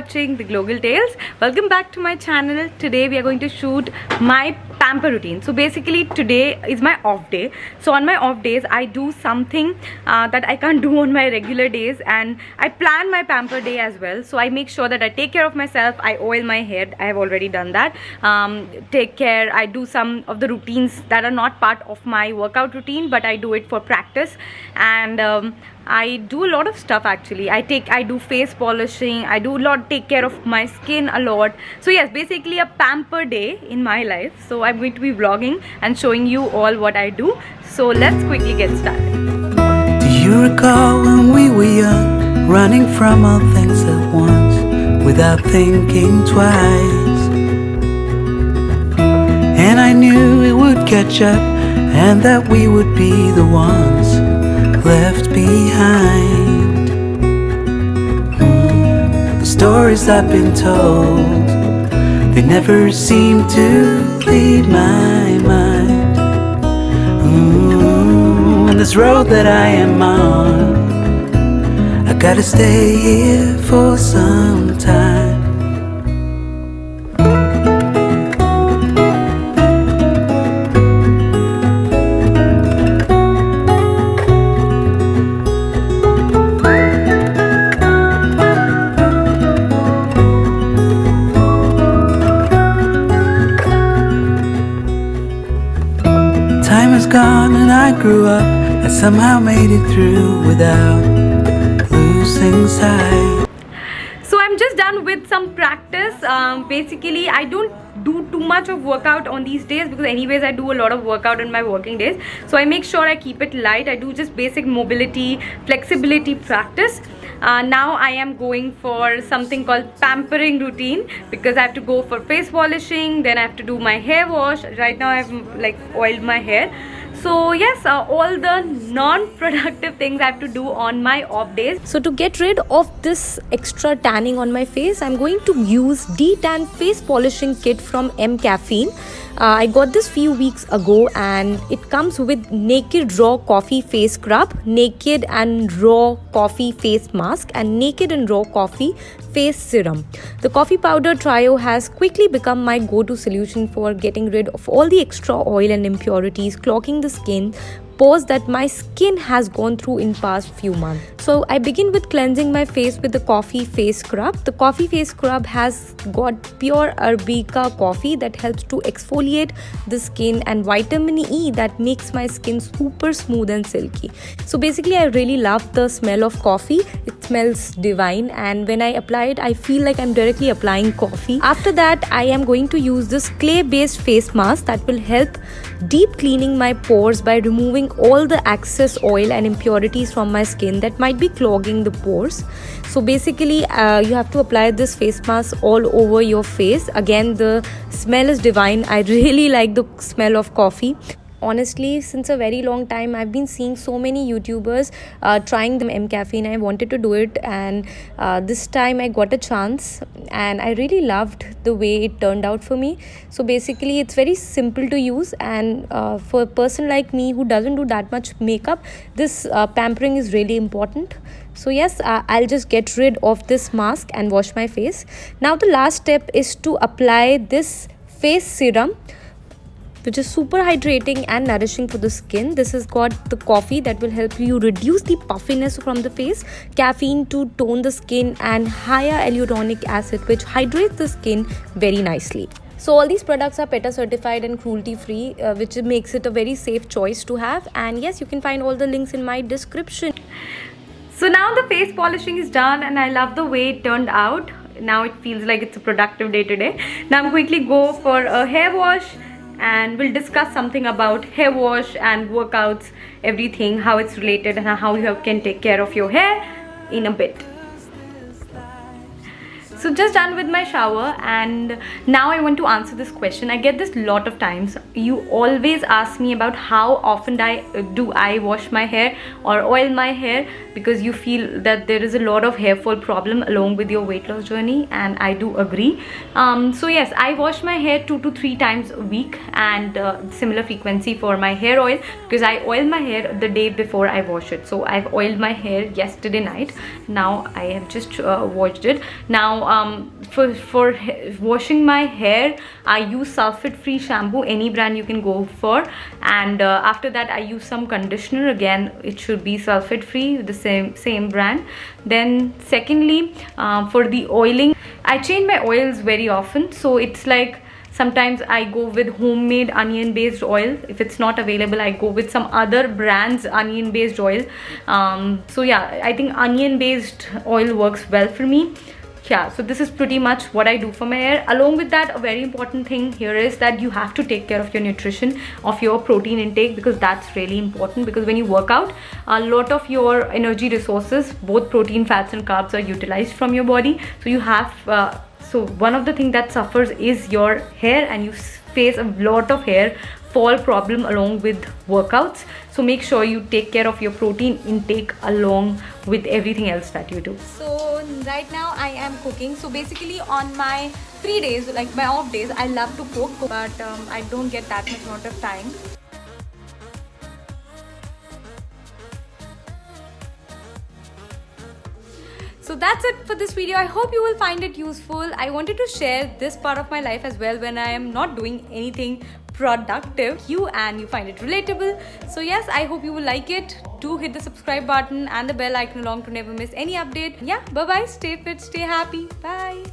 watching the Global Tales. Welcome back to my channel. Today we are going to shoot my pamper routine. So basically today is my off day. So on my off days I do something that I can't do on my regular days, and I plan my pamper day as well. So I make sure that I take care of myself. I oil my hair. I have already done that. Take care. I do some of the routines that are not part of my workout routine, but I do it for practice. And I do a lot of stuff actually. I do face polishing. I do take care of my skin a lot. So yes, basically a pamper day in my life. So I'm going to be vlogging and showing you all what I do. So let's quickly get started. Do you recall when we were young, running from all things at once without thinking twice? And I knew it would catch up and that we would be the ones left behind. The stories I've been told, they never seem to leave my mind. And this road that I am on, I gotta stay here for some time. Time is gone and I grew up. I somehow made it through without losing sight. So I'm just done with some practice. Basically I don't do too much of workout on these days because anyways I do a lot of workout on my working days. So I make sure I keep it light. I do just basic mobility, flexibility practice. Now I am going for something called pampering routine because I have to go for face polishing, then I have to do my hair wash. Right now I've like oiled my hair. So yes, all the non-productive things I have to do on my off days. So to get rid of this extra tanning on my face, I'm going to use D-Tan face polishing kit from M Caffeine. I got this few weeks ago and it comes with naked raw coffee face scrub, naked and raw coffee face mask, and naked and raw coffee face serum. The coffee powder trio has quickly become my go-to solution for getting rid of all the extra oil and impurities clogging the skin, pores that my skin has gone through in past few months. So I begin with cleansing my face with the coffee face scrub. The coffee face scrub has got pure Arabica coffee that helps to exfoliate the skin, and vitamin E that makes my skin super smooth and silky. So basically I really love the smell of coffee. It smells divine, and when I apply it I feel like I'm directly applying coffee. After that I am going to use this clay based face mask that will help deep cleaning my pores by removing all the excess oil and impurities from my skin that might be clogging the pores. So basically you have to apply this face mask all over your face. Again, the smell is divine. I really like the smell of coffee. Honestly, since a very long time I've been seeing so many YouTubers trying the M Caffeine. I wanted to do it, and this time I got a chance and I really loved the way it turned out for me. So basically it's very simple to use, and for a person like me who doesn't do that much makeup, this pampering is really important. So yes, I'll just get rid of this mask and wash my face. Now the last step is to apply this face serum, which is super hydrating and nourishing for the skin. This has got the coffee that will help you reduce the puffiness from the face, caffeine to tone the skin, and higher hyaluronic acid which hydrates the skin very nicely. So all these products are PETA certified and cruelty free, which makes it a very safe choice to have. And yes, you can find all the links in my description. So now the face polishing is done and I love the way it turned out. Now it feels like it's a productive day today. Now I'm quickly go for a hair wash, and we'll discuss something about hair wash and workouts, everything, how it's related and how you can take care of your hair in a bit. So just done with my shower, and now I want to answer this question. I get this a lot of times. You always ask me about how often do I wash my hair or oil my hair, because you feel that there is a lot of hair fall problem along with your weight loss journey, and I do agree. So yes, I wash my hair 2 to 3 times a week, and similar frequency for my hair oil, because I oil my hair the day before I wash it. So I've oiled my hair yesterday night. Now I have just washed it. Now washing my hair, I use sulfate free shampoo, any brand you can go for. And after that I use some conditioner, again it should be sulfate free, the same brand. Then secondly, for the oiling, I change my oils very often, so it's like sometimes I go with homemade onion based oil. If it's not available, I go with some other brands onion based oil. So yeah, I think onion based oil works well for me. Yeah, so this is pretty much what I do for my hair. Along with that, a very important thing here is that you have to take care of your nutrition, of your protein intake, because that's really important. Because when you work out, a lot of your energy resources, both protein, fats and carbs, are utilized from your body. So you have so one of the things that suffers is your hair, and you face a lot of hair fall problem along with workouts. So make sure you take care of your protein intake along with everything else that you do. So right now I am cooking. So basically on my free days, like my off days, I love to cook, but I don't get that much amount of time. So that's it for this video. I hope you will find it useful. I wanted to share this part of my life as well when I am not doing anything productive and you find it relatable. So yes, I hope you will like it. Do hit the subscribe button and the bell icon along to never miss any update. Yeah, bye bye, stay fit, stay happy, bye.